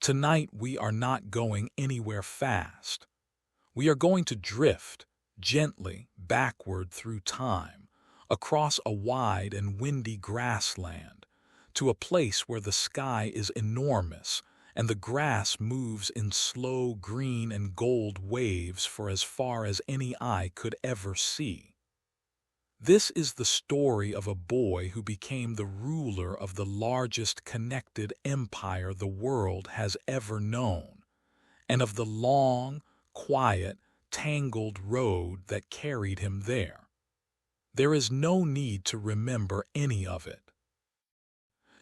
Tonight we are not going anywhere fast. We are going to drift gently backward through time, across a wide and windy grassland, to a place where the sky is enormous and the grass moves in slow green and gold waves for as far as any eye could ever see. This is the story of a boy who became the ruler of the largest connected empire the world has ever known, and of the long, quiet, tangled road that carried him there. There is no need to remember any of it.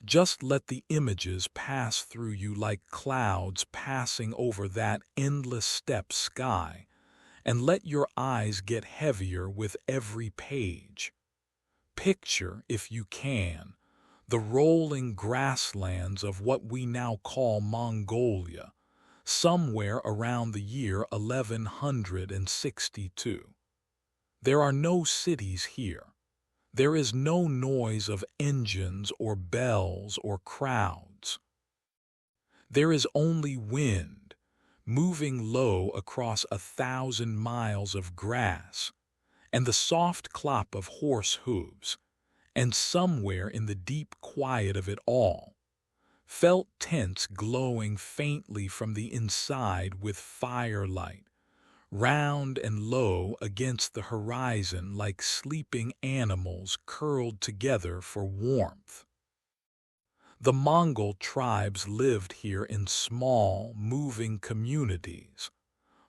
Just let the images pass through you like clouds passing over that endless steppe sky, and let your eyes get heavier with every page. Picture, if you can, the rolling grasslands of what we now call Mongolia, somewhere around the year 1162. There are no cities here. There is no noise of engines or bells or crowds. There is only wind, moving low across 1,000 miles of grass, and the soft clop of horse hooves, and somewhere in the deep quiet of it all, felt tents glowing faintly from the inside with firelight, round and low against the horizon like sleeping animals curled together for warmth. The Mongol tribes lived here in small, moving communities,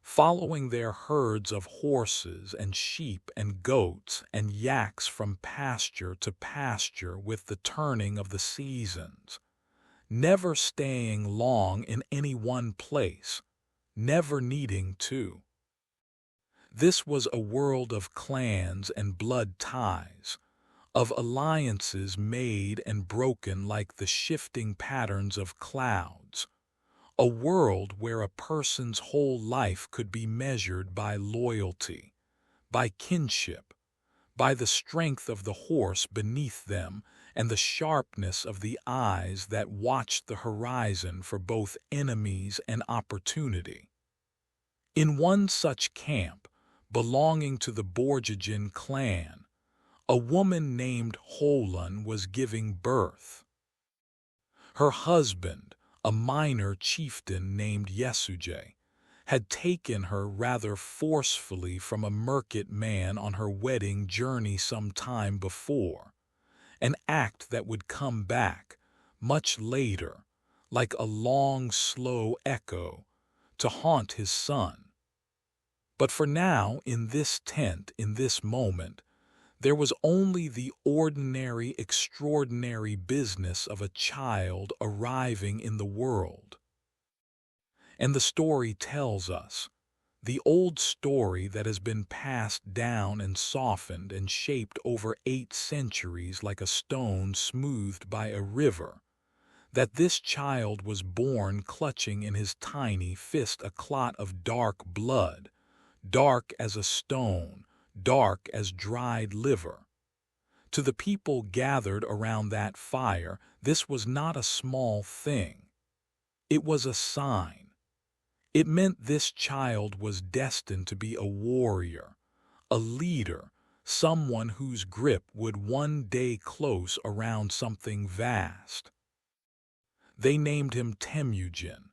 following their herds of horses and sheep and goats and yaks from pasture to pasture with the turning of the seasons, never staying long in any one place, never needing to. This was a world of clans and blood ties, of alliances made and broken like the shifting patterns of clouds, a world where a person's whole life could be measured by loyalty, by kinship, by the strength of the horse beneath them and the sharpness of the eyes that watched the horizon for both enemies and opportunity. In one such camp, belonging to the Borjigin clan, a woman named Holun was giving birth. Her husband, a minor chieftain named Yesuje, had taken her rather forcefully from a merchant man on her wedding journey some time before, an act that would come back, much later, like a long, slow echo, to haunt his son. But for now, in this tent, in this moment, there was only the ordinary, extraordinary business of a child arriving in the world. And the story tells us, the old story that has been passed down and softened and shaped over 8 centuries like a stone smoothed by a river, that this child was born clutching in his tiny fist a clot of dark blood, dark as a stone, dark as dried liver. To the people gathered around that fire, this was not a small thing. It was a sign. It meant this child was destined to be a warrior, a leader, someone whose grip would one day close around something vast. They named him Temüjin,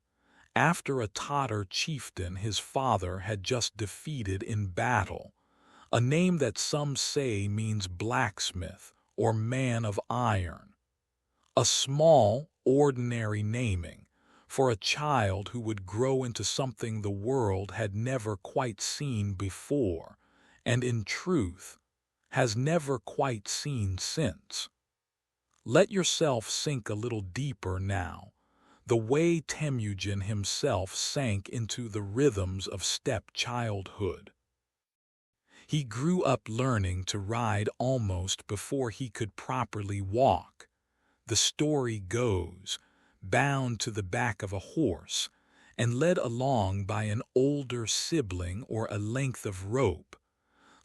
after a Tatar chieftain his father had just defeated in battle, a name that some say means blacksmith or man of iron. A small, ordinary naming for a child who would grow into something the world had never quite seen before, and in truth, has never quite seen since. Let yourself sink a little deeper now, the way Temüjin himself sank into the rhythms of steppe childhood. He grew up learning to ride almost before he could properly walk. The story goes, bound to the back of a horse and led along by an older sibling or a length of rope,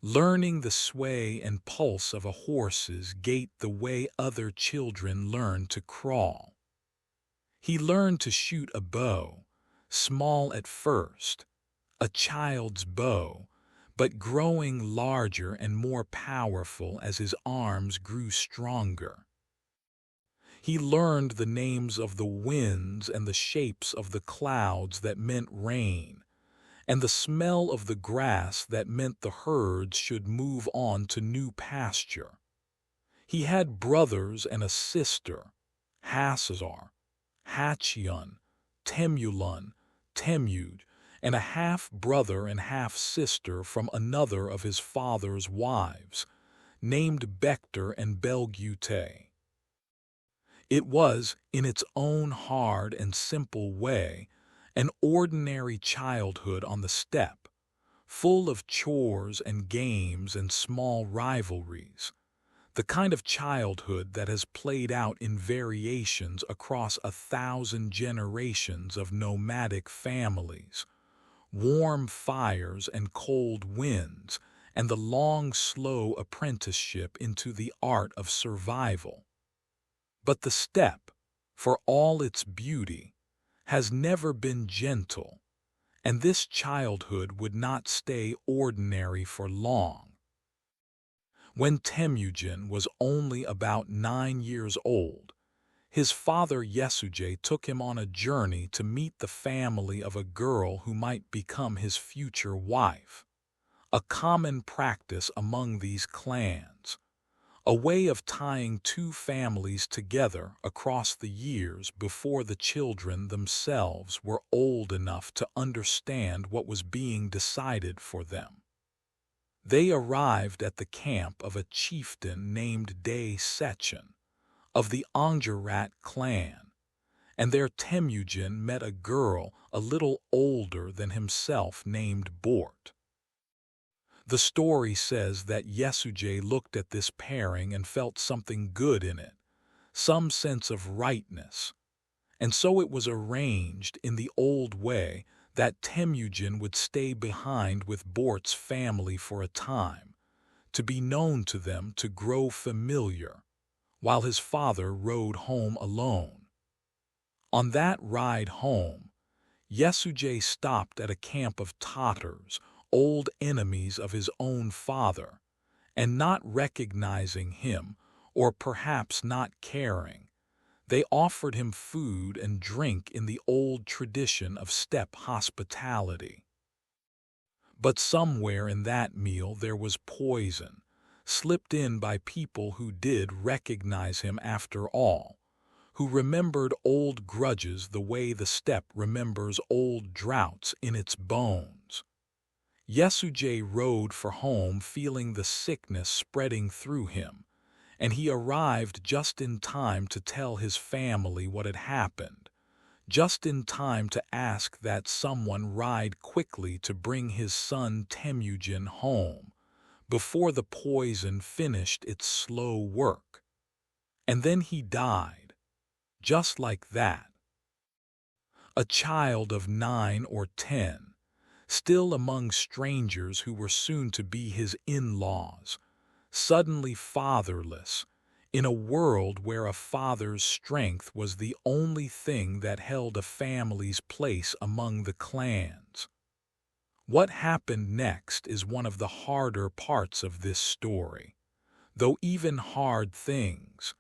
learning the sway and pulse of a horse's gait the way other children learn to crawl. He learned to shoot a bow, small at first, a child's bow, but growing larger and more powerful as his arms grew stronger. He learned the names of the winds and the shapes of the clouds that meant rain, and the smell of the grass that meant the herds should move on to new pasture. He had brothers and a sister, Hassazar, Hachion, Temüjin, Temüj, and a half-brother and half-sister from another of his father's wives, named Bector and Belgute. It was, in its own hard and simple way, an ordinary childhood on the steppe, full of chores and games and small rivalries, the kind of childhood that has played out in variations across 1,000 generations of nomadic families, warm fires and cold winds, and the long, slow apprenticeship into the art of survival. But the steppe, for all its beauty, has never been gentle, and this childhood would not stay ordinary for long. When Temüjin was only about 9 years old, his father Yesuje took him on a journey to meet the family of a girl who might become his future wife, a common practice among these clans, a way of tying two families together across the years before the children themselves were old enough to understand what was being decided for them. They arrived at the camp of a chieftain named De Sechin, of the Angjarat clan, and there Temüjin met a girl a little older than himself named Bort. The story says that Yesuje looked at this pairing and felt something good in it, some sense of rightness, and so it was arranged in the old way that Temüjin would stay behind with Bort's family for a time, to be known to them, to grow familiar, while his father rode home alone. On that ride home, Yesuje stopped at a camp of Tatars, old enemies of his own father, and not recognizing him, or perhaps not caring, they offered him food and drink in the old tradition of steppe hospitality. But somewhere in that meal there was poison, slipped in by people who did recognize him after all, who remembered old grudges the way the steppe remembers old droughts in its bones. Yesuje rode for home feeling the sickness spreading through him, and he arrived just in time to tell his family what had happened, just in time to ask that someone ride quickly to bring his son Temüjin home, before the poison finished its slow work. And then he died, just like that. A child of 9 or 10, still among strangers who were soon to be his in-laws, suddenly fatherless, in a world where a father's strength was the only thing that held a family's place among the clans. What happened next is one of the harder parts of this story, though even hard things,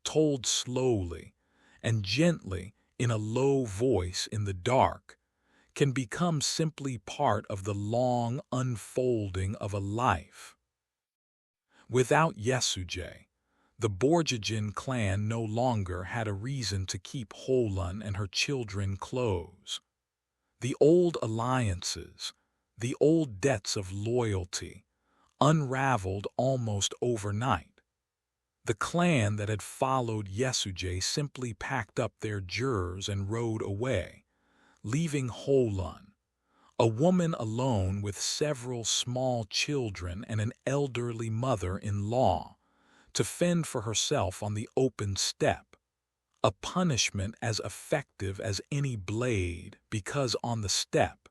told slowly and gently in a low voice in the dark, can become simply part of the long unfolding of a life. Without Yesuje, the Borjigin clan no longer had a reason to keep Holun and her children close. The old alliances, the old debts of loyalty, unraveled almost overnight. The clan that had followed Yesuje simply packed up their jurs and rode away, leaving Holun, a woman alone with several small children and an elderly mother-in-law, to fend for herself on the open steppe, a punishment as effective as any blade, because on the steppe,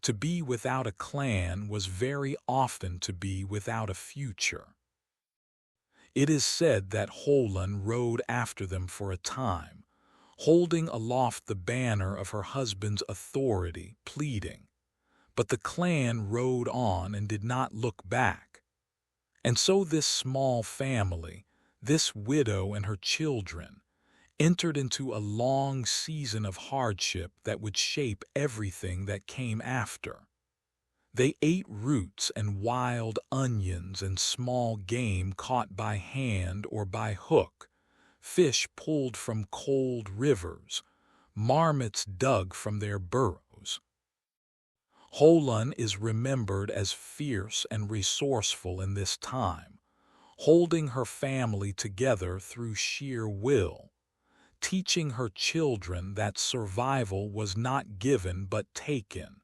to be without a clan was very often to be without a future. It is said that Holun rode after them for a time, holding aloft the banner of her husband's authority, pleading. But the clan rode on and did not look back. And so this small family, this widow and her children, entered into a long season of hardship that would shape everything that came after. They ate roots and wild onions and small game caught by hand or by hook, fish pulled from cold rivers, marmots dug from their burrows. Holun is remembered as fierce and resourceful in this time, holding her family together through sheer will, teaching her children that survival was not given but taken,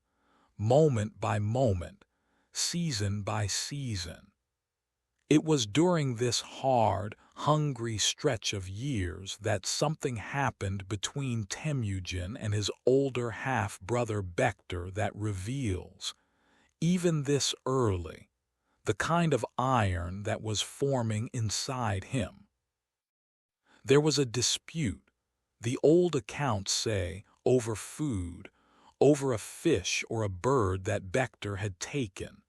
moment by moment, season by season. It was during this hard, hungry stretch of years that something happened between Temüjin and his older half-brother Bektar that reveals, even this early, the kind of iron that was forming inside him. There was a dispute, the old accounts say, over food, over a fish or a bird that Bektar had taken,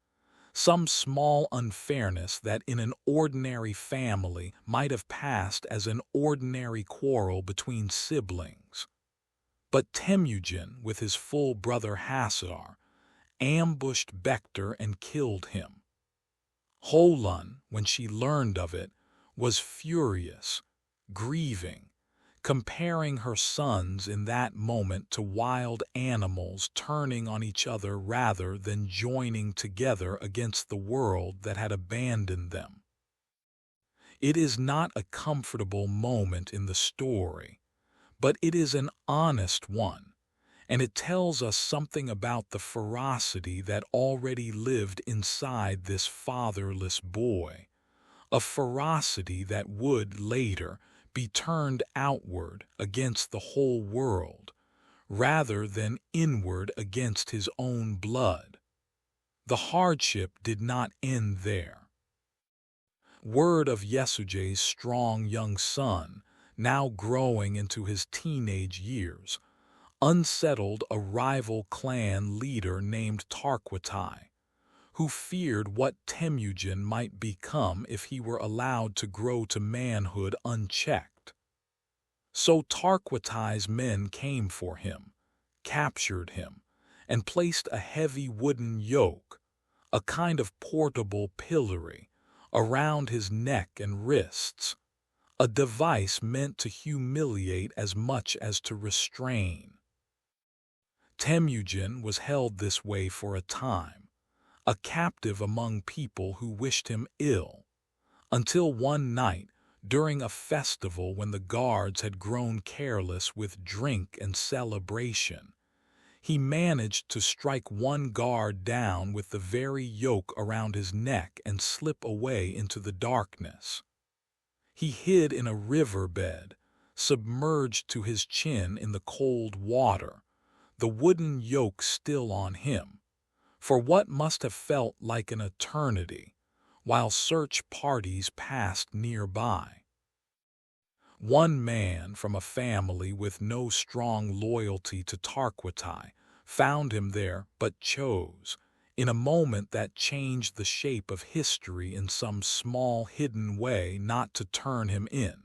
some small unfairness that in an ordinary family might have passed as an ordinary quarrel between siblings. But Temüjin, with his full brother Hasar, ambushed Bektar and killed him. Holun, when she learned of it, was furious, grieving, comparing her sons in that moment to wild animals turning on each other rather than joining together against the world that had abandoned them. It is not a comfortable moment in the story, but it is an honest one, and it tells us something about the ferocity that already lived inside this fatherless boy, a ferocity that would later be turned outward against the whole world, rather than inward against his own blood. The hardship did not end there. Word of Yesujay's strong young son, now growing into his teenage years, unsettled a rival clan leader named Tarquatai, who feared what Temüjin might become if he were allowed to grow to manhood unchecked. So Tarquatai's men came for him, captured him, and placed a heavy wooden yoke, a kind of portable pillory, around his neck and wrists, a device meant to humiliate as much as to restrain. Temüjin was held this way for a time, a captive among people who wished him ill, until one night, during a festival when the guards had grown careless with drink and celebration, he managed to strike one guard down with the very yoke around his neck and slip away into the darkness. He hid in a riverbed, submerged to his chin in the cold water, the wooden yoke still on him, for what must have felt like an eternity, while search parties passed nearby. One man from a family with no strong loyalty to Tarquatai found him there but chose, in a moment that changed the shape of history in some small hidden way, not to turn him in.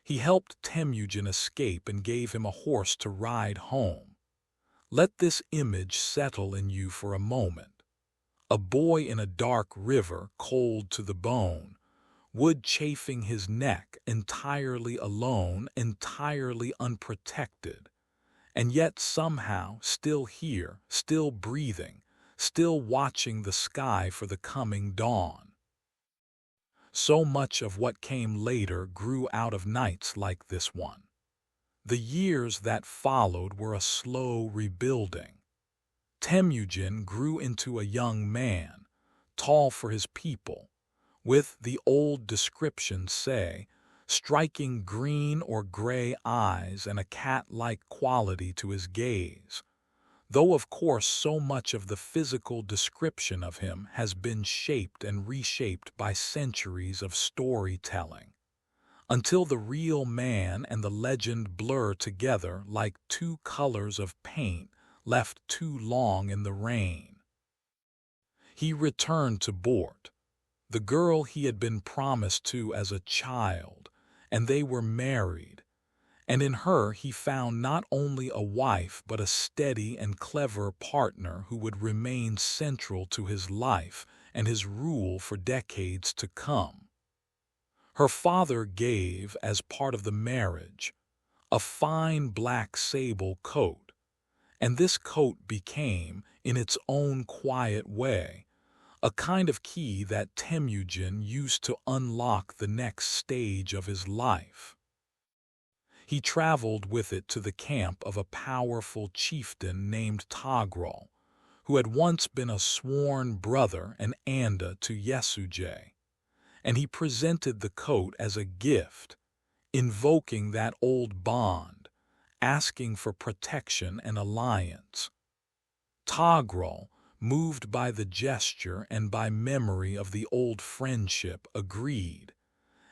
He helped Temüjin escape and gave him a horse to ride home. Let this image settle in you for a moment. A boy in a dark river, cold to the bone, wood chafing his neck, entirely alone, entirely unprotected, and yet somehow still here, still breathing, still watching the sky for the coming dawn. So much of what came later grew out of nights like this one. The years that followed were a slow rebuilding. Temüjin grew into a young man, tall for his people, with, the old descriptions say, striking green or gray eyes and a cat-like quality to his gaze, though of course so much of the physical description of him has been shaped and reshaped by centuries of storytelling. until the real man and the legend blur together like two colors of paint left too long in the rain. He returned to Bort, the girl he had been promised to as a child, and they were married, and in her he found not only a wife but a steady and clever partner who would remain central to his life and his rule for decades to come. Her father gave, as part of the marriage, a fine black sable coat, and this coat became, in its own quiet way, a kind of key that Temüjin used to unlock the next stage of his life. He traveled with it to the camp of a powerful chieftain named Togrul, who had once been a sworn brother and anda to Yesujay, and he presented the coat as a gift, invoking that old bond, asking for protection and alliance. Togrul, moved by the gesture and by memory of the old friendship, agreed,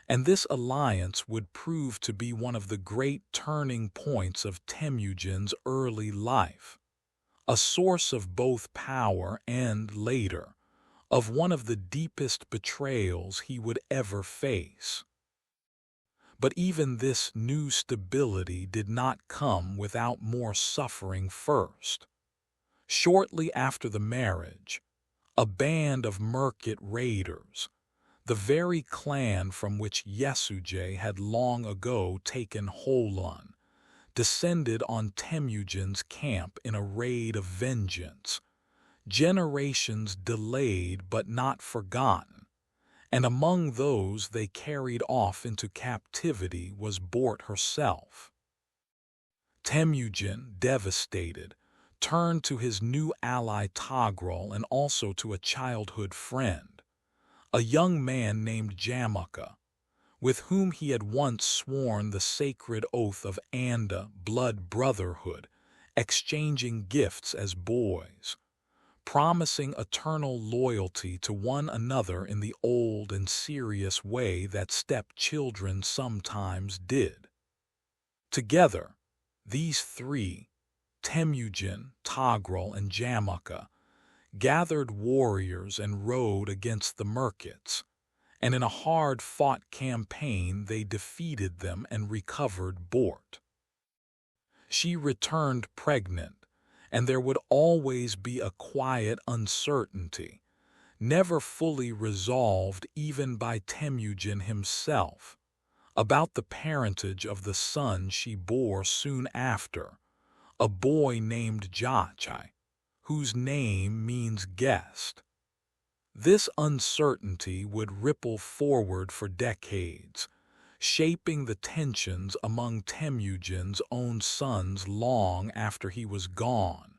and this alliance would prove to be one of the great turning points of Temüjin's early life, a source of both power and, later, of one of the deepest betrayals he would ever face. But even this new stability did not come without more suffering first. Shortly after the marriage, a band of Merkit raiders, the very clan from which Yesujay had long ago taken Holon, descended on Temüjin's camp in a raid of vengeance, generations delayed but not forgotten, and among those they carried off into captivity was Bort herself. Temüjin, devastated, turned to his new ally Togrul and also to a childhood friend, a young man named Jamaka, with whom he had once sworn the sacred oath of Anda, blood brotherhood, exchanging gifts as boys, promising eternal loyalty to one another in the old and serious way that steppe children sometimes did. Together, these three, Temüjin, Togrul, and Jamaka, gathered warriors and rode against the Merkits, and in a hard-fought campaign they defeated them and recovered Bort. She returned pregnant, and there would always be a quiet uncertainty, never fully resolved even by Temüjin himself, about the parentage of the son she bore soon after, a boy named Jachai, whose name means guest. This uncertainty would ripple forward for decades, shaping the tensions among Temüjin's own sons long after he was gone.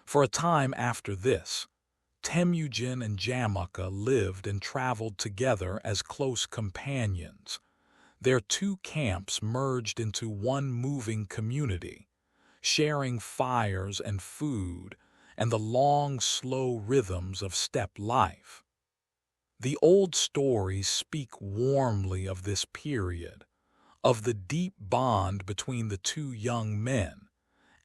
For a time after this, Temüjin and Jamaka lived and traveled together as close companions. Their two camps merged into one moving community, sharing fires and food and the long, slow rhythms of steppe life. The old stories speak warmly of this period, of the deep bond between the two young men,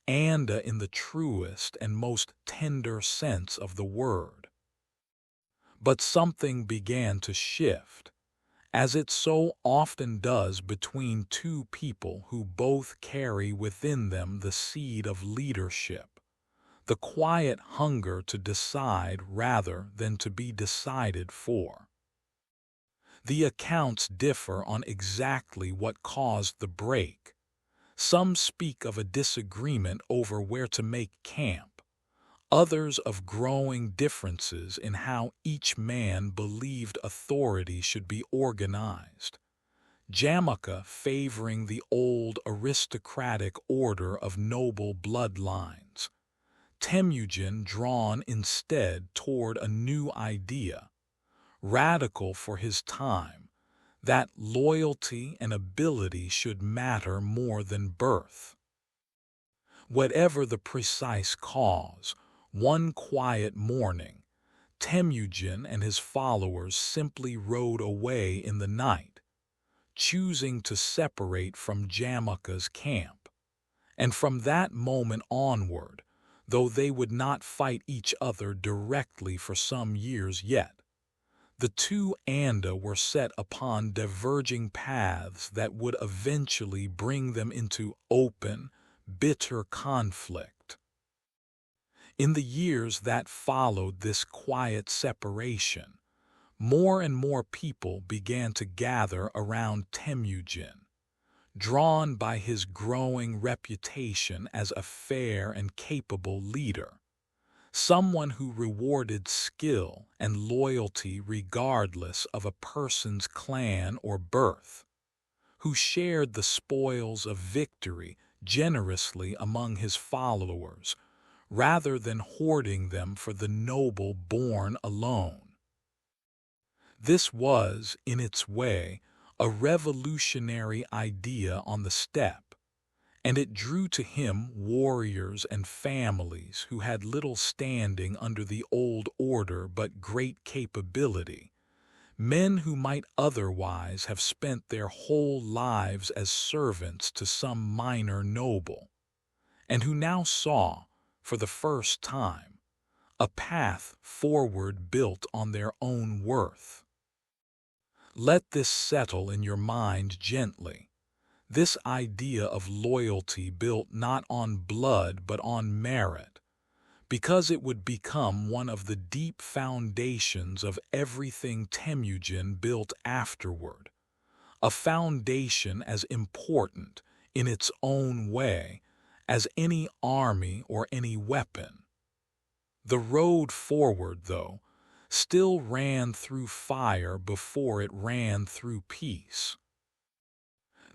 Anda in the truest and most tender sense of the word. But something began to shift, as it so often does between two people who both carry within them the seed of leadership, the quiet hunger to decide rather than to be decided for. The accounts differ on exactly what caused the break. Some speak of a disagreement over where to make camp, others of growing differences in how each man believed authority should be organized. Jamaka favoring the old aristocratic order of noble bloodlines, Temüjin drawn instead toward a new idea, radical for his time, that loyalty and ability should matter more than birth. Whatever the precise cause, one quiet morning, Temüjin and his followers simply rode away in the night, choosing to separate from Jamaka's camp. And from that moment onward, though they would not fight each other directly for some years yet, the two Anda were set upon diverging paths that would eventually bring them into open, bitter conflict. In the years that followed this quiet separation, more and more people began to gather around Temüjin, drawn by his growing reputation as a fair and capable leader, someone who rewarded skill and loyalty regardless of a person's clan or birth, who shared the spoils of victory generously among his followers, rather than hoarding them for the noble born alone. This was, in its way, a revolutionary idea on the steppe, and it drew to him warriors and families who had little standing under the old order but great capability, men who might otherwise have spent their whole lives as servants to some minor noble, and who now saw, for the first time, a path forward built on their own worth. Let this settle in your mind gently. This idea of loyalty built not on blood but on merit, because it would become one of the deep foundations of everything Temüjin built afterward, a foundation as important, in its own way, as any army or any weapon. The road forward, though, still ran through fire before it ran through peace.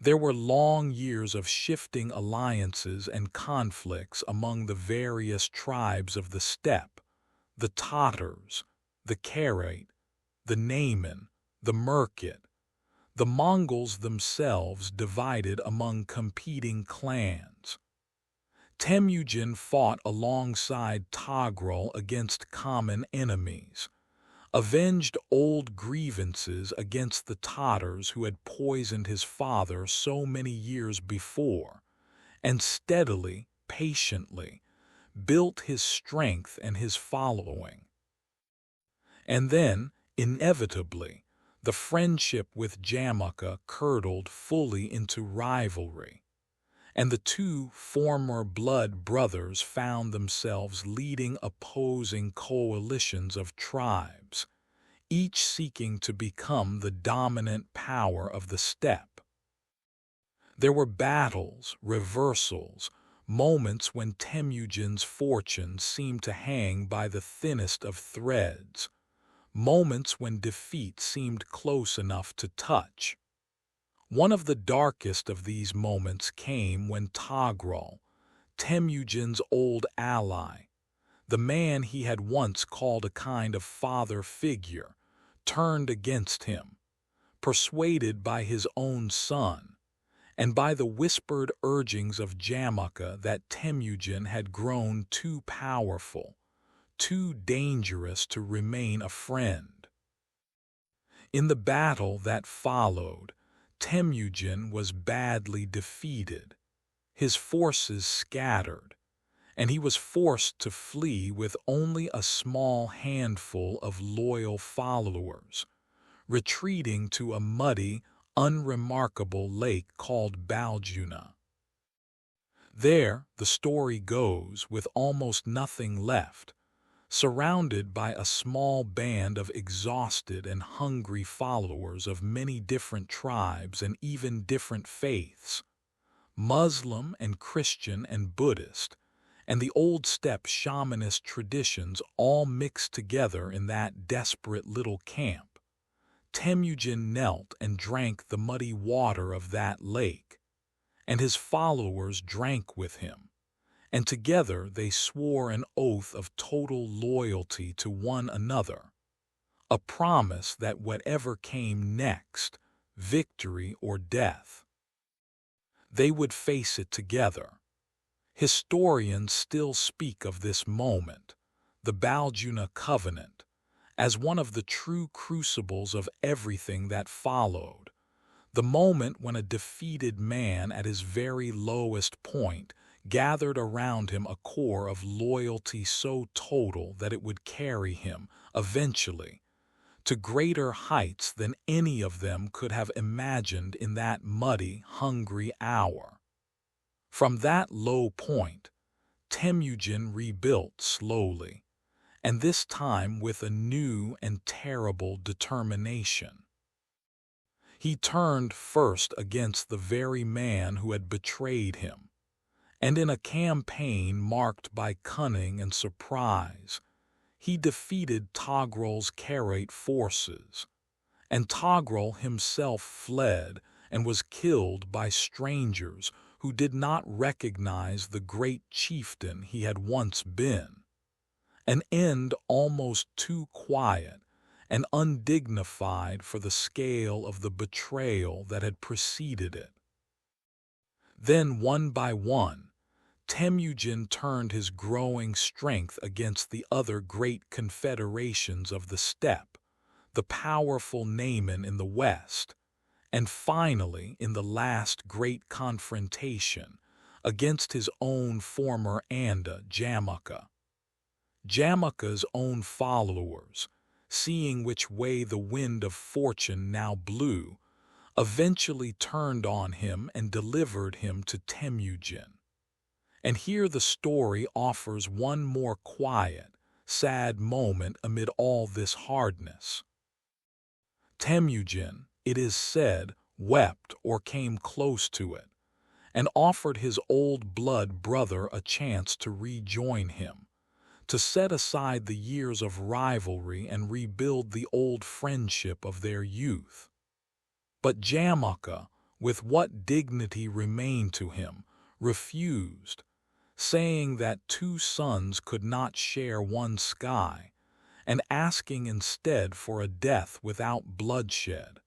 There were long years of shifting alliances and conflicts among the various tribes of the steppe, the Tatars, the Karate, the Nayman, the Merkit, the Mongols themselves divided among competing clans. Temüjin fought alongside Togrul against common enemies, avenged old grievances against the Tatars who had poisoned his father so many years before, and steadily, patiently, built his strength and his following. And then, inevitably, the friendship with Jamaka curdled fully into rivalry, and the two former blood brothers found themselves leading opposing coalitions of tribes, each seeking to become the dominant power of the steppe. There were battles, reversals, moments when Temüjin's fortunes seemed to hang by the thinnest of threads, moments when defeat seemed close enough to touch. One of the darkest of these moments came when Togrul, Temüjin's old ally, the man he had once called a kind of father figure, turned against him, persuaded by his own son, and by the whispered urgings of Jamaka that Temüjin had grown too powerful, too dangerous to remain a friend. In the battle that followed, Temüjin was badly defeated, his forces scattered, and he was forced to flee with only a small handful of loyal followers, retreating to a muddy, unremarkable lake called Baljuna. There, the story goes, with almost nothing left, surrounded by a small band of exhausted and hungry followers of many different tribes and even different faiths, Muslim and Christian and Buddhist, and the old steppe shamanist traditions all mixed together in that desperate little camp. Temüjin knelt and drank the muddy water of that lake, and his followers drank with him, and together they swore an oath of total loyalty to one another, a promise that whatever came next, victory or death, they would face it together. Historians still speak of this moment, the Baljuna Covenant, as one of the true crucibles of everything that followed, the moment when a defeated man at his very lowest point gathered around him a core of loyalty so total that it would carry him, eventually, to greater heights than any of them could have imagined in that muddy, hungry hour. From that low point, Temüjin rebuilt slowly, and this time with a new and terrible determination. He turned first against the very man who had betrayed him, and in a campaign marked by cunning and surprise, he defeated Togrul's Karaite forces, and Togrul himself fled and was killed by strangers who did not recognize the great chieftain he had once been. An end almost too quiet and undignified for the scale of the betrayal that had preceded it. Then, one by one, Temüjin turned his growing strength against the other great confederations of the steppe, the powerful Nayman in the west, and finally, in the last great confrontation, against his own former Anda, Jamukha. Jamukha's own followers, seeing which way the wind of fortune now blew, eventually turned on him and delivered him to Temüjin. And here the story offers one more quiet, sad moment amid all this hardness. Temüjin, it is said, wept or came close to it, and offered his old blood brother a chance to rejoin him, to set aside the years of rivalry and rebuild the old friendship of their youth. But Jamukha, with what dignity remained to him, refused, saying that two suns could not share one sky, and asking instead for a death without bloodshed,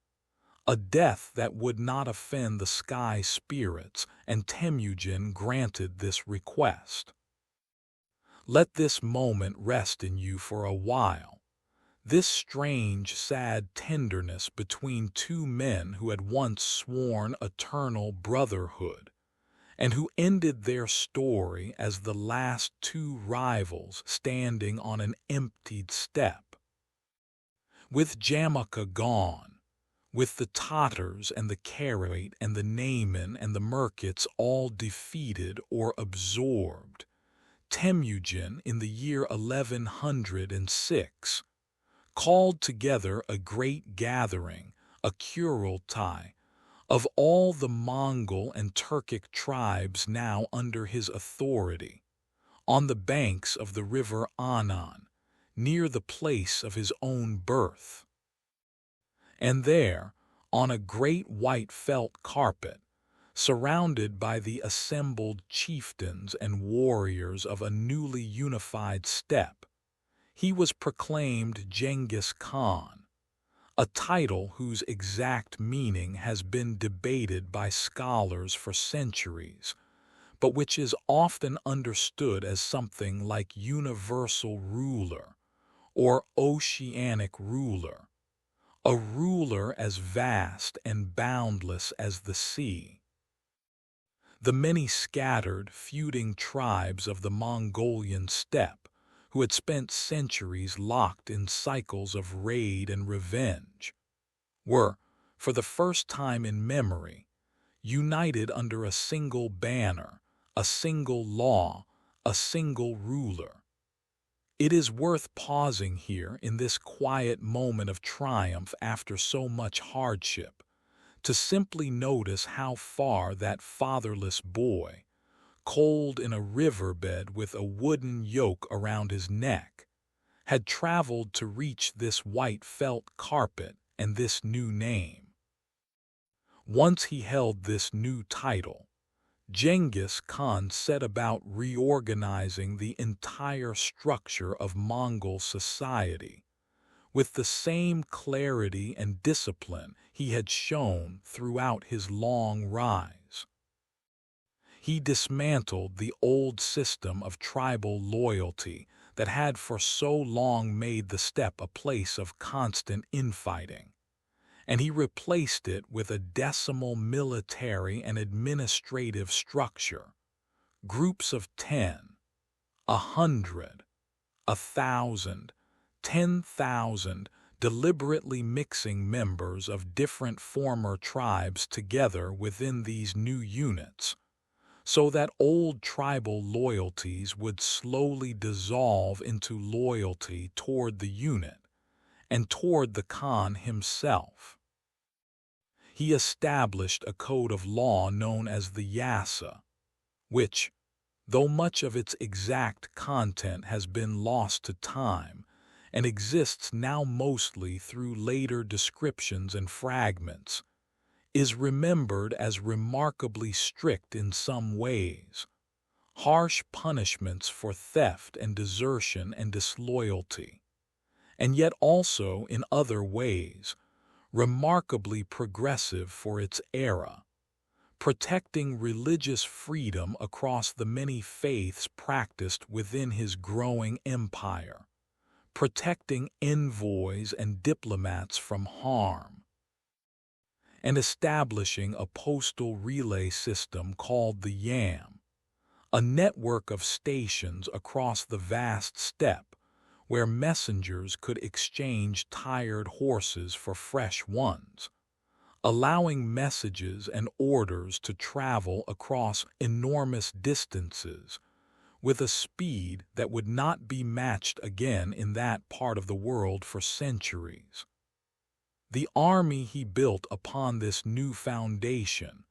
a death that would not offend the sky spirits, and Temüjin granted this request. Let this moment rest in you for a while, this strange, sad tenderness between two men who had once sworn eternal brotherhood, and who ended their story as the last two rivals standing on an emptied steppe. With Jamukha gone, with the Tatars and the Karaite and the Nayman and the Merkits all defeated or absorbed, Temüjin in the year 1106 called together a great gathering, a kurultai, of all the Mongol and Turkic tribes now under his authority, on the banks of the river Anan, near the place of his own birth. And there, on a great white felt carpet, surrounded by the assembled chieftains and warriors of a newly unified steppe, he was proclaimed Genghis Khan, a title whose exact meaning has been debated by scholars for centuries, but which is often understood as something like universal ruler or oceanic ruler, a ruler as vast and boundless as the sea. The many scattered, feuding tribes of the Mongolian steppe, who had spent centuries locked in cycles of raid and revenge, were, for the first time in memory, united under a single banner, a single law, a single ruler. It is worth pausing here in this quiet moment of triumph after so much hardship, to simply notice how far that fatherless boy, cold in a riverbed with a wooden yoke around his neck, had traveled to reach this white felt carpet and this new name. Once he held this new title, Genghis Khan set about reorganizing the entire structure of Mongol society, with the same clarity and discipline he had shown throughout his long rise. He dismantled the old system of tribal loyalty that had for so long made the steppe a place of constant infighting, and he replaced it with a decimal military and administrative structure. Groups of 10, 100, 1,000, 10,000, deliberately mixing members of different former tribes together within these new units, so that old tribal loyalties would slowly dissolve into loyalty toward the unit and toward the Khan himself. He established a code of law known as the Yasa, which, though much of its exact content has been lost to time and exists now mostly through later descriptions and fragments, is remembered as remarkably strict in some ways. Harsh punishments for theft and desertion and disloyalty, and yet also in other ways, remarkably progressive for its era, protecting religious freedom across the many faiths practiced within his growing empire, protecting envoys and diplomats from harm, and establishing a postal relay system called the Yam, a network of stations across the vast steppe where messengers could exchange tired horses for fresh ones, allowing messages and orders to travel across enormous distances with a speed that would not be matched again in that part of the world for centuries. The army he built upon this new foundation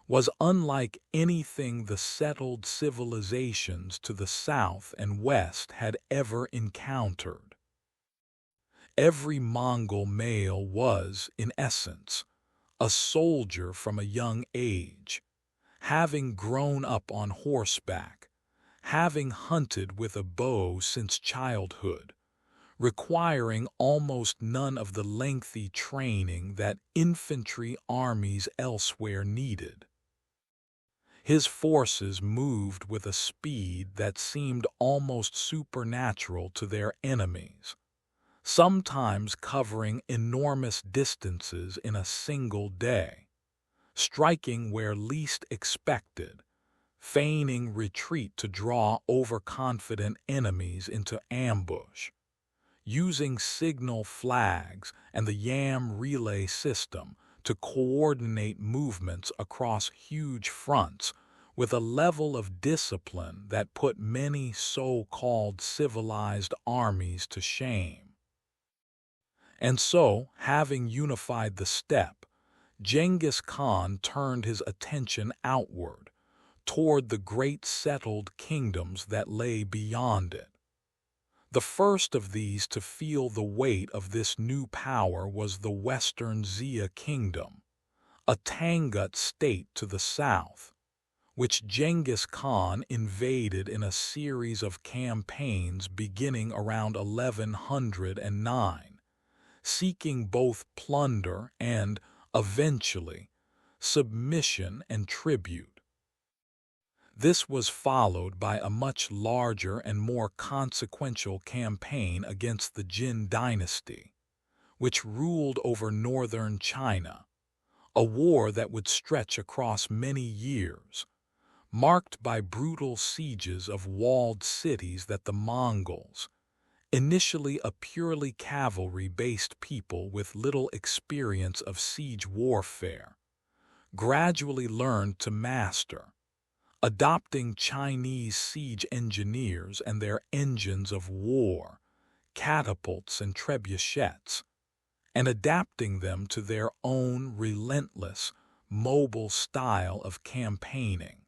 was unlike anything the settled civilizations to the south and west had ever encountered. Every Mongol male was, in essence, a soldier from a young age, having grown up on horseback, having hunted with a bow since childhood, requiring almost none of the lengthy training that infantry armies elsewhere needed. His forces moved with a speed that seemed almost supernatural to their enemies, sometimes covering enormous distances in a single day, striking where least expected, feigning retreat to draw overconfident enemies into ambush, using signal flags and the Yam relay system to coordinate movements across huge fronts with a level of discipline that put many so-called civilized armies to shame. And so, having unified the steppe, Genghis Khan turned his attention outward, toward the great settled kingdoms that lay beyond it. The first of these to feel the weight of this new power was the Western Xia kingdom, a Tangut state to the south, which Genghis Khan invaded in a series of campaigns beginning around 1109, seeking both plunder and, eventually, submission and tribute. This was followed by a much larger and more consequential campaign against the Jin dynasty, which ruled over northern China, a war that would stretch across many years, marked by brutal sieges of walled cities that the Mongols, initially a purely cavalry-based people with little experience of siege warfare, gradually learned to master, adopting Chinese siege engineers and their engines of war, catapults and trebuchets, and adapting them to their own relentless, mobile style of campaigning.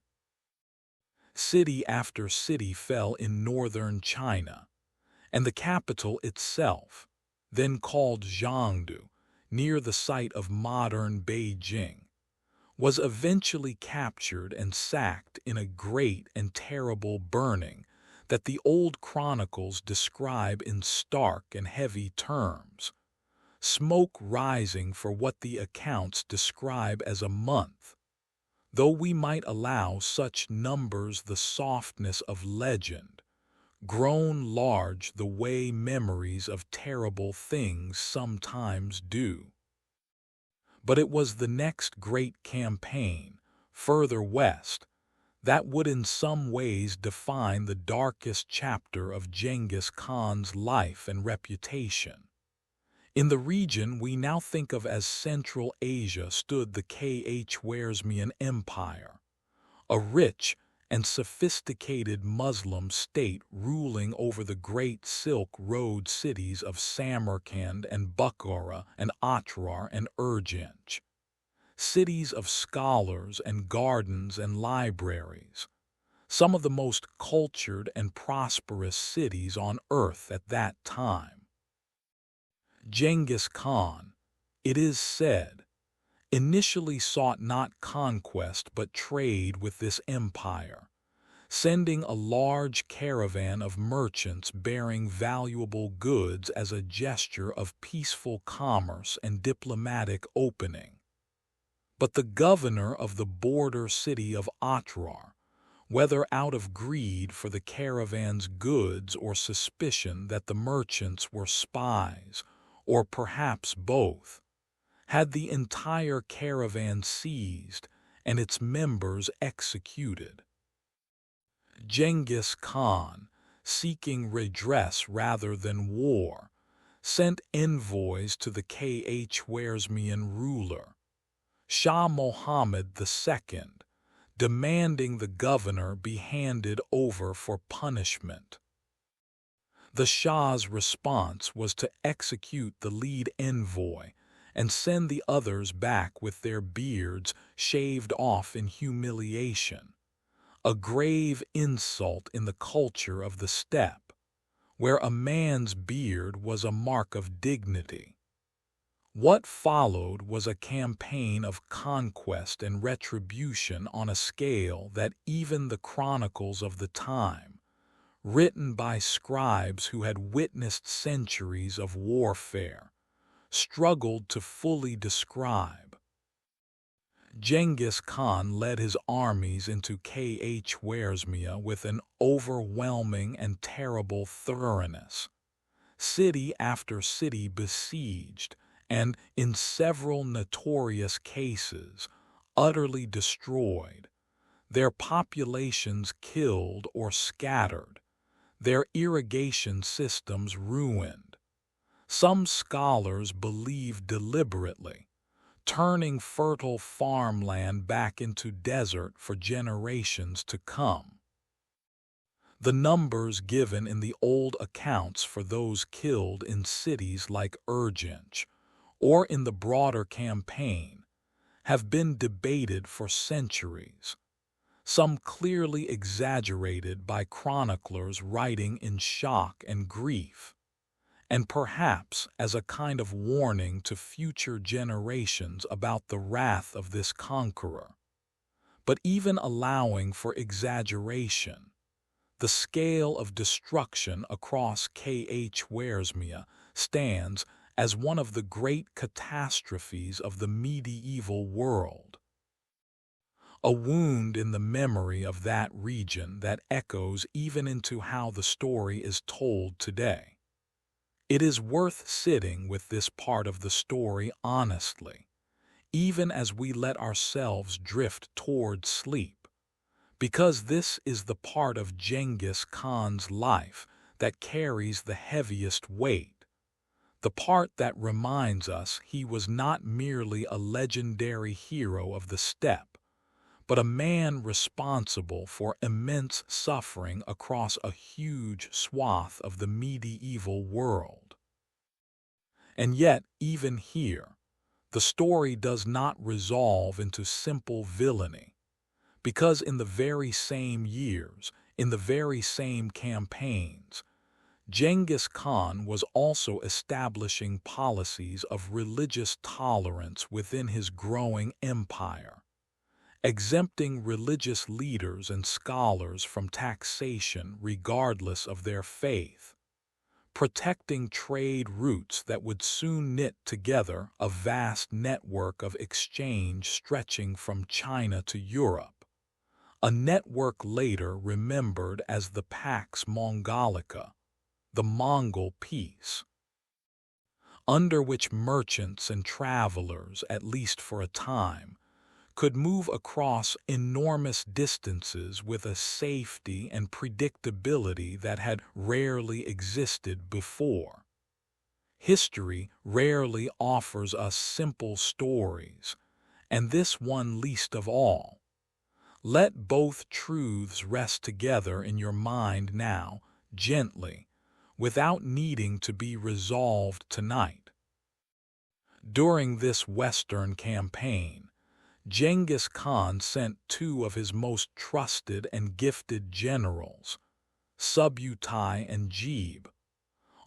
City after city fell in northern China, and the capital itself, then called Jiangdu, near the site of modern Beijing, was eventually captured and sacked in a great and terrible burning that the old chronicles describe in stark and heavy terms, smoke rising for what the accounts describe as a month, though we might allow such numbers the softness of legend, grown large the way memories of terrible things sometimes do. But it was the next great campaign, further west, that would in some ways define the darkest chapter of Genghis Khan's life and reputation. In the region we now think of as Central Asia stood the Khwarezmian Empire, a rich and sophisticated Muslim state ruling over the great Silk Road cities of Samarkand and Bukhara and Otrar and Urgench, cities of scholars and gardens and libraries, some of the most cultured and prosperous cities on earth at that time. Genghis Khan, it is said, initially sought not conquest but trade with this empire, sending a large caravan of merchants bearing valuable goods as a gesture of peaceful commerce and diplomatic opening. But the governor of the border city of Otrar, whether out of greed for the caravan's goods or suspicion that the merchants were spies, or perhaps both, had the entire caravan seized and its members executed. Genghis Khan, seeking redress rather than war, sent envoys to the Khwarezmian ruler, Shah Mohammed II, demanding the governor be handed over for punishment. The Shah's response was to execute the lead envoy and send the others back with their beards shaved off in humiliation, a grave insult in the culture of the steppe, where a man's beard was a mark of dignity. What followed was a campaign of conquest and retribution on a scale that even the chronicles of the time, written by scribes who had witnessed centuries of warfare, struggled to fully describe. Genghis Khan led his armies into Khwarezmia with an overwhelming and terrible thoroughness. City after city besieged, and, in several notorious cases, utterly destroyed, their populations killed or scattered, their irrigation systems ruined. Some scholars believe deliberately, turning fertile farmland back into desert for generations to come. The numbers given in the old accounts for those killed in cities like Urgench, or in the broader campaign, have been debated for centuries, some clearly exaggerated by chroniclers writing in shock and grief, and perhaps as a kind of warning to future generations about the wrath of this conqueror. But even allowing for exaggeration, the scale of destruction across Khwarezmia stands as one of the great catastrophes of the medieval world. A wound in the memory of that region that echoes even into how the story is told today. It is worth sitting with this part of the story honestly, even as we let ourselves drift toward sleep, because this is the part of Genghis Khan's life that carries the heaviest weight, the part that reminds us he was not merely a legendary hero of the steppe, but a man responsible for immense suffering across a huge swath of the medieval world. And yet, even here, the story does not resolve into simple villainy, because in the very same years, in the very same campaigns, Genghis Khan was also establishing policies of religious tolerance within his growing empire, exempting religious leaders and scholars from taxation regardless of their faith, protecting trade routes that would soon knit together a vast network of exchange stretching from China to Europe, a network later remembered as the Pax Mongolica, the Mongol peace. under which merchants and travelers, at least for a time, could move across enormous distances with a safety and predictability that had rarely existed before. History rarely offers us simple stories, and this one least of all. Let both truths rest together in your mind now, gently, without needing to be resolved tonight. During this Western campaign, Genghis Khan sent two of his most trusted and gifted generals, Subutai and Gebe,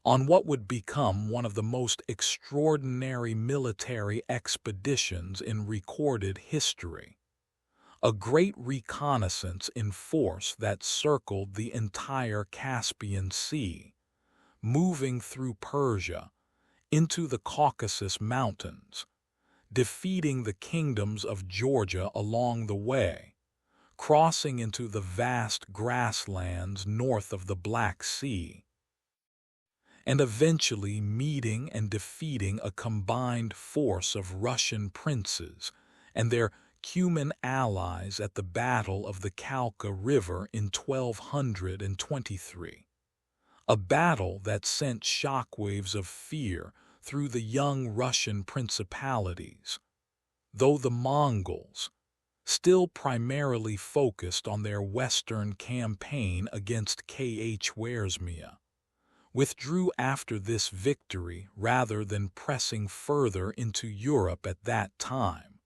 on what would become one of the most extraordinary military expeditions in recorded history. A great reconnaissance in force that circled the entire Caspian Sea, moving through Persia into the Caucasus Mountains, defeating the kingdoms of Georgia along the way, crossing into the vast grasslands north of the Black Sea, and eventually meeting and defeating a combined force of Russian princes and their Cuman allies at the Battle of the Kalka River in 1223. A battle that sent shockwaves of fear through the young Russian principalities, though the Mongols, still primarily focused on their western campaign against Khwarezmia, withdrew after this victory rather than pressing further into Europe at that time,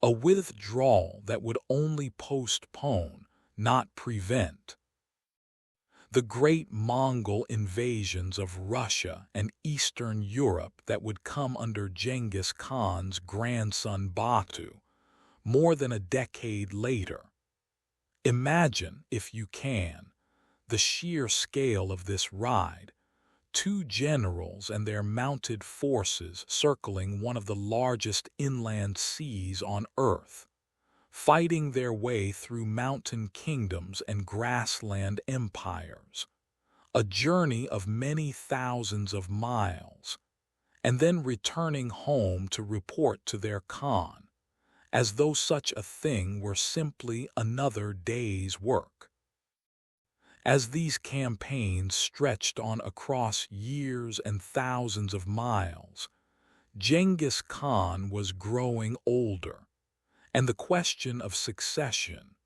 a withdrawal that would only postpone, not prevent, the great Mongol invasions of Russia and Eastern Europe that would come under Genghis Khan's grandson Batu more than a decade later. Imagine, if you can, the sheer scale of this ride. Two generals and their mounted forces circling one of the largest inland seas on Earth, fighting their way through mountain kingdoms and grassland empires, a journey of many thousands of miles, and then returning home to report to their Khan, as though such a thing were simply another day's work. As these campaigns stretched on across years and thousands of miles, Genghis Khan was growing older, and the question of succession,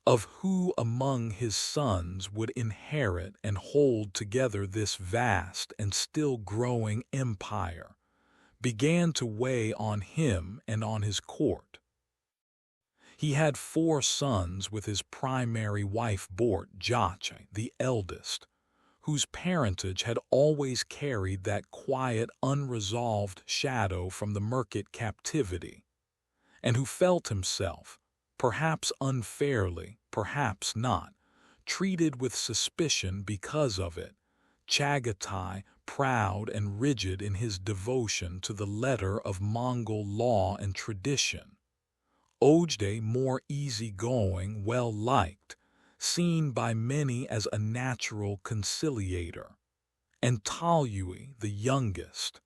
of who among his sons would inherit and hold together this vast and still growing empire, began to weigh on him and on his court. He had 4 sons with his primary wife Bort Jache, the eldest, whose parentage had always carried that quiet, unresolved shadow from the Merkit captivity, and who felt himself, perhaps unfairly, perhaps not, treated with suspicion because of it, Chagatai, proud and rigid in his devotion to the letter of Mongol law and tradition, Ojde more easygoing, well-liked, seen by many as a natural conciliator, and Talyui, the youngest,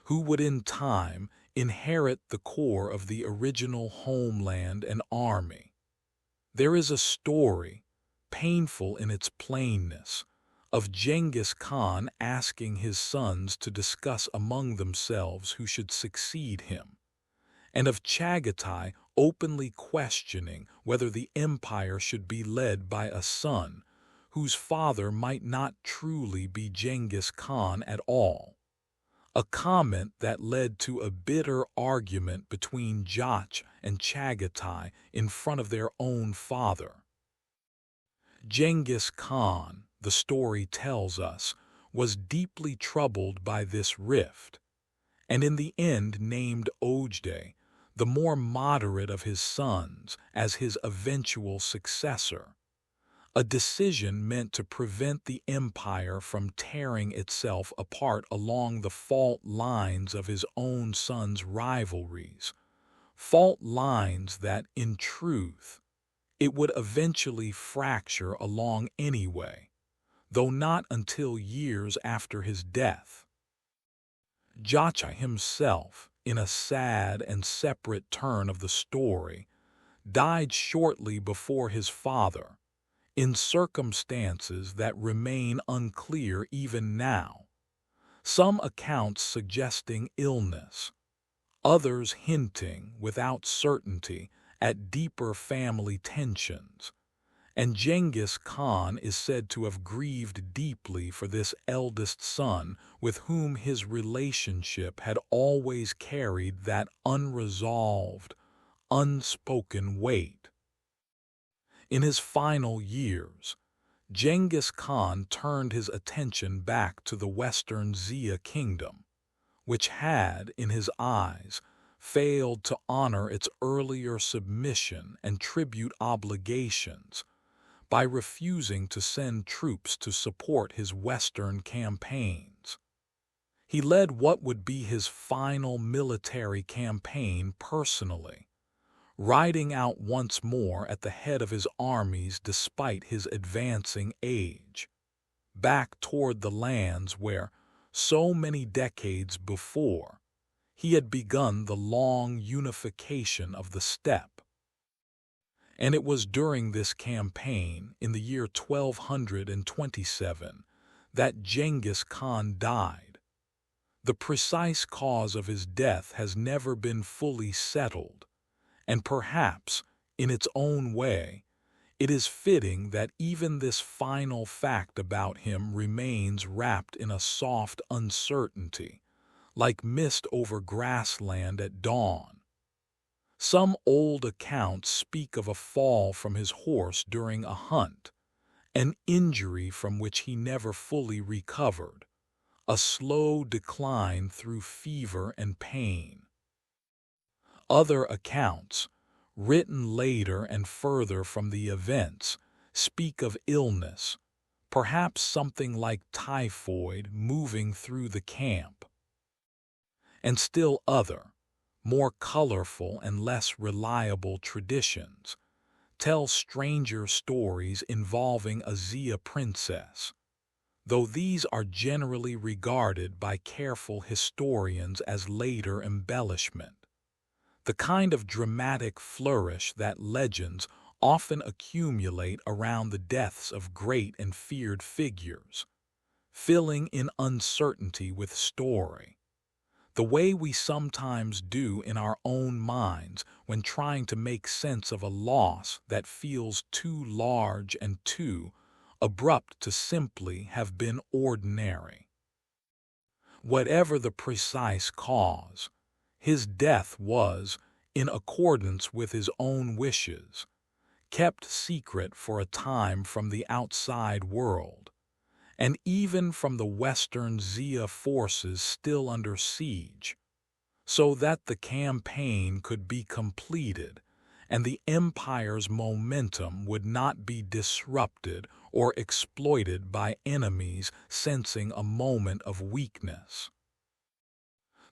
who would in time inherit the core of the original homeland and army. There is a story, painful in its plainness, of Genghis Khan asking his sons to discuss among themselves who should succeed him, and of Chagatai openly questioning whether the empire should be led by a son whose father might not truly be Genghis Khan at all, a comment that led to a bitter argument between Jach and Chagatai in front of their own father. Genghis Khan, the story tells us, was deeply troubled by this rift, and in the end named Ojde, the more moderate of his sons, as his eventual successor, a decision meant to prevent the empire from tearing itself apart along the fault lines of his own sons' rivalries, fault lines that, in truth, it would eventually fracture along anyway, though not until years after his death. Jacha himself, in a sad and separate turn of the story, died shortly before his father, in circumstances that remain unclear even now, some accounts suggesting illness, others hinting without certainty at deeper family tensions, and Genghis Khan is said to have grieved deeply for this eldest son with whom his relationship had always carried that unresolved, unspoken weight. In his final years, Genghis Khan turned his attention back to the Western Xia kingdom, which had, in his eyes, failed to honor its earlier submission and tribute obligations by refusing to send troops to support his Western campaigns. He led what would be his final military campaign personally, riding out once more at the head of his armies despite his advancing age, back toward the lands where, so many decades before, he had begun the long unification of the steppe. And it was during this campaign, in the year 1227, that Genghis Khan died. The precise cause of his death has never been fully settled, and perhaps, in its own way, it is fitting that even this final fact about him remains wrapped in a soft uncertainty, like mist over grassland at dawn. Some old accounts speak of a fall from his horse during a hunt, an injury from which he never fully recovered, a slow decline through fever and pain. Other accounts, written later and further from the events, speak of illness, perhaps something like typhoid moving through the camp. And still other, more colorful and less reliable traditions, tell stranger stories involving a Xia princess, though these are generally regarded by careful historians as later embellishment, the kind of dramatic flourish that legends often accumulate around the deaths of great and feared figures, filling in uncertainty with story, the way we sometimes do in our own minds when trying to make sense of a loss that feels too large and too abrupt to simply have been ordinary. Whatever the precise cause, his death was, in accordance with his own wishes, kept secret for a time from the outside world, and even from the Western Xia forces still under siege, so that the campaign could be completed and the empire's momentum would not be disrupted or exploited by enemies sensing a moment of weakness.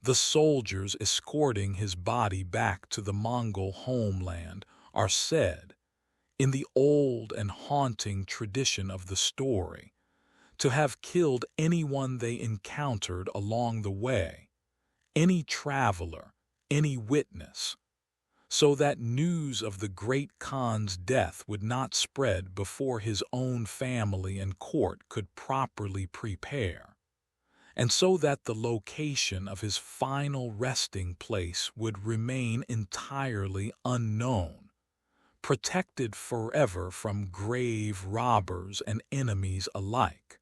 The soldiers escorting his body back to the Mongol homeland are said, in the old and haunting tradition of the story, to have killed anyone they encountered along the way, any traveler, any witness, so that news of the great Khan's death would not spread before his own family and court could properly prepare, and so that the location of his final resting place would remain entirely unknown, protected forever from grave robbers and enemies alike.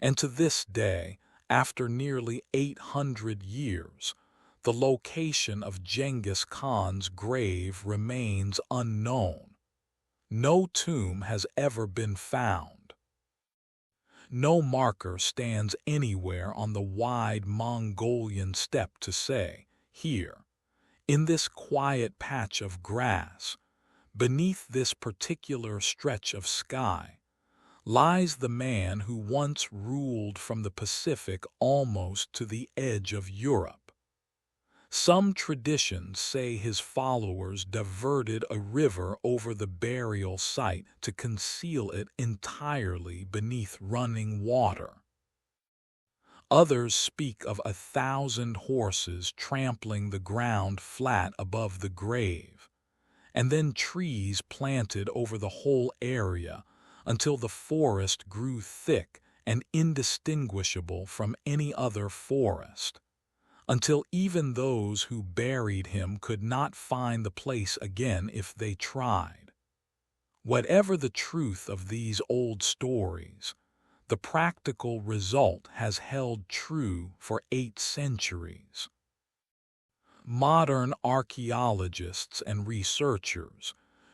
And to this day, after nearly 800 years, the location of Genghis Khan's grave remains unknown. No tomb has ever been found. No marker stands anywhere on the wide Mongolian steppe to say, here, in this quiet patch of grass, beneath this particular stretch of sky, lies the man who once ruled from the Pacific almost to the edge of Europe. Some traditions say his followers diverted a river over the burial site to conceal it entirely beneath running water. Others speak of 1,000 horses trampling the ground flat above the grave, and then trees planted over the whole area until the forest grew thick and indistinguishable from any other forest, until even those who buried him could not find the place again if they tried. Whatever the truth of these old stories, the practical result has held true for 8 centuries. Modern archaeologists and researchers,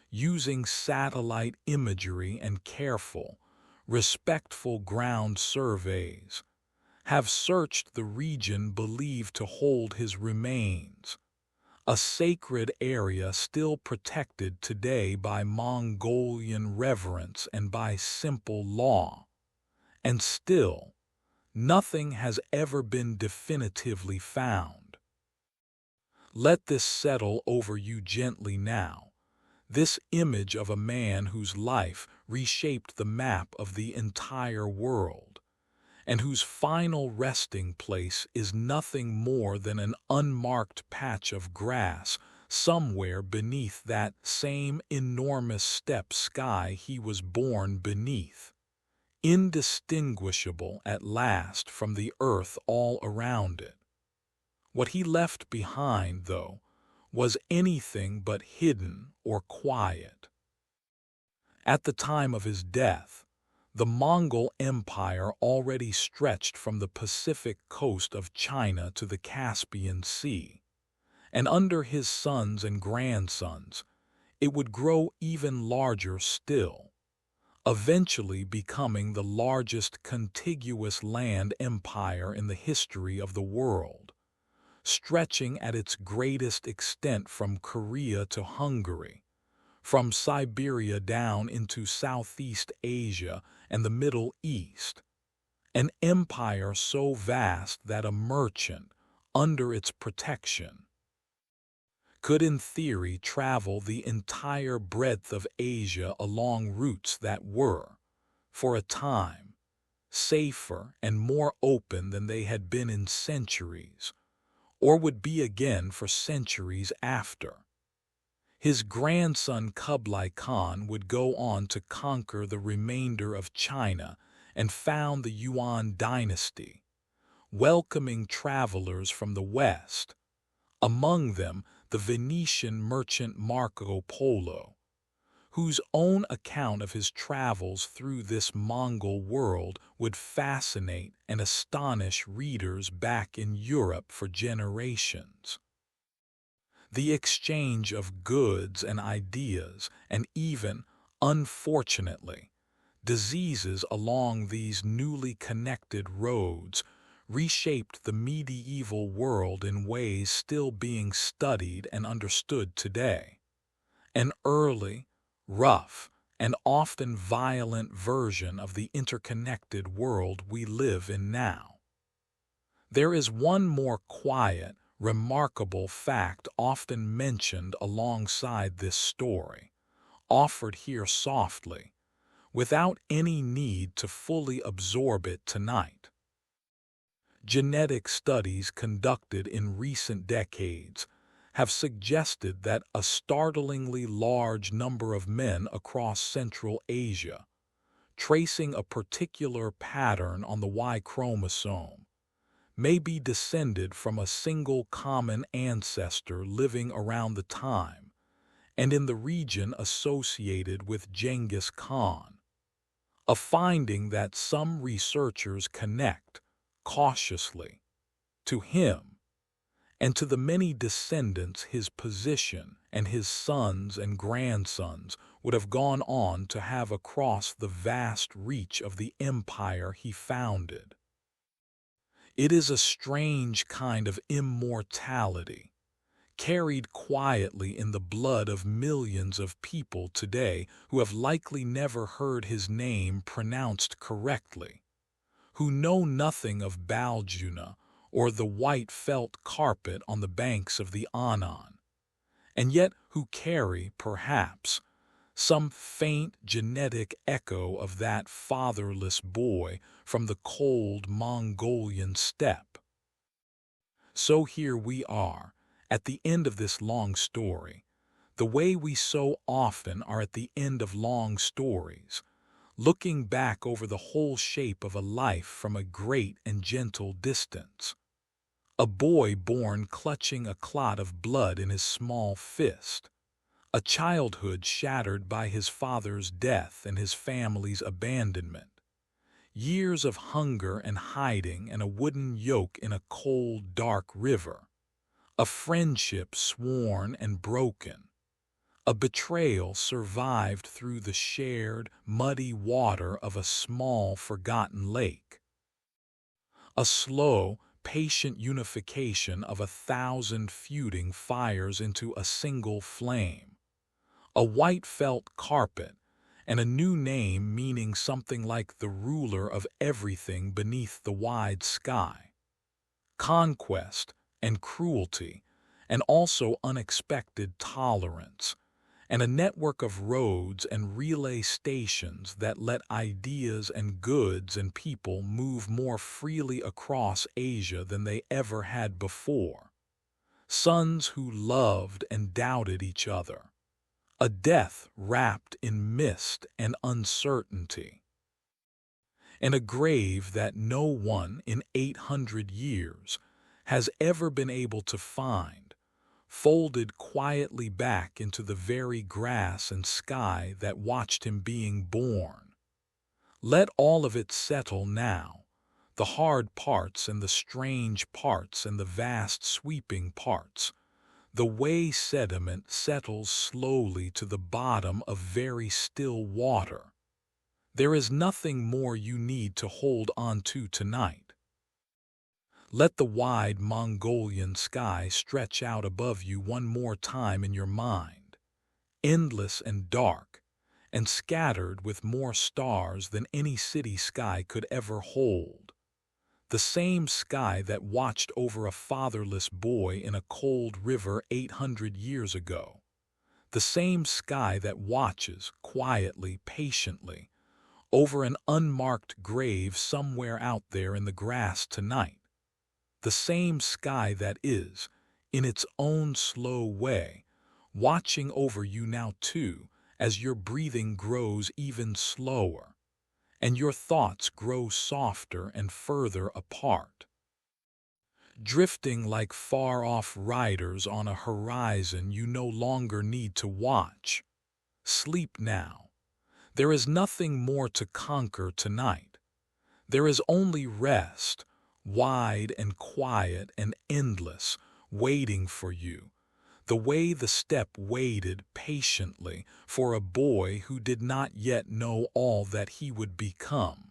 using satellite imagery and careful, respectful ground surveys, have searched the region believed to hold his remains, a sacred area still protected today by Mongolian reverence and by simple law. And still, nothing has ever been definitively found. Let this settle over you gently now, this image of a man whose life reshaped the map of the entire world, and whose final resting place is nothing more than an unmarked patch of grass somewhere beneath that same enormous steppe sky he was born beneath, indistinguishable at last from the earth all around it. What he left behind, though, was anything but hidden or quiet. At the time of his death, the Mongol Empire already stretched from the Pacific coast of China to the Caspian Sea, and under his sons and grandsons, it would grow even larger still, eventually becoming the largest contiguous land empire in the history of the world, stretching at its greatest extent from Korea to Hungary, from Siberia down into Southeast Asia and the Middle East, an empire so vast that a merchant, under its protection, could in theory travel the entire breadth of Asia along routes that were, for a time, safer and more open than they had been in centuries, or would be again for centuries after. His grandson Kublai Khan would go on to conquer the remainder of China and found the Yuan dynasty, welcoming travelers from the West, among them the Venetian merchant Marco Polo, whose own account of his travels through this Mongol world would fascinate and astonish readers back in Europe for generations. The exchange of goods and ideas, and even, unfortunately, diseases along these newly connected roads reshaped the medieval world in ways still being studied and understood today. An early, rough, and often violent version of the interconnected world we live in now. There is one more quiet, remarkable fact often mentioned alongside this story, offered here softly, without any need to fully absorb it tonight. Genetic studies conducted in recent decades have suggested that a startlingly large number of men across Central Asia, tracing a particular pattern on the Y chromosome, may be descended from a single common ancestor living around the time and in the region associated with Genghis Khan, a finding that some researchers connect, cautiously, to him and to the many descendants his position and his sons and grandsons would have gone on to have across the vast reach of the empire he founded. It is a strange kind of immortality, carried quietly in the blood of millions of people today who have likely never heard his name pronounced correctly, who know nothing of Baljuna or the white felt carpet on the banks of the Anan, and yet who carry, perhaps, some faint genetic echo of that fatherless boy from the cold Mongolian steppe. So here we are, at the end of this long story, the way we so often are at the end of long stories, looking back over the whole shape of a life from a great and gentle distance. A boy born clutching a clot of blood in his small fist. A childhood shattered by his father's death and his family's abandonment. Years of hunger and hiding and a wooden yoke in a cold, dark river. A friendship sworn and broken. A betrayal survived through the shared, muddy water of a small, forgotten lake. A slow, patient unification of 1,000 feuding fires into a single flame. A white felt carpet, and a new name meaning something like the ruler of everything beneath the wide sky. Conquest and cruelty, and also unexpected tolerance, and a network of roads and relay stations that let ideas and goods and people move more freely across Asia than they ever had before. Sons who loved and doubted each other. A death wrapped in mist and uncertainty. And a grave that no one in 800 years has ever been able to find, folded quietly back into the very grass and sky that watched him being born. Let all of it settle now, the hard parts and the strange parts and the vast sweeping parts, the way sediment settles slowly to the bottom of very still water. There is nothing more you need to hold on to tonight. Let the wide Mongolian sky stretch out above you one more time in your mind, endless and dark, and scattered with more stars than any city sky could ever hold. The same sky that watched over a fatherless boy in a cold river 800 years ago. The same sky that watches, quietly, patiently, over an unmarked grave somewhere out there in the grass tonight. The same sky that is, in its own slow way, watching over you now too, as your breathing grows even slower, and your thoughts grow softer and further apart. Drifting like far-off riders on a horizon you no longer need to watch. Sleep now. There is nothing more to conquer tonight. There is only rest, wide and quiet and endless, waiting for you, the way the steppe waited patiently for a boy who did not yet know all that he would become.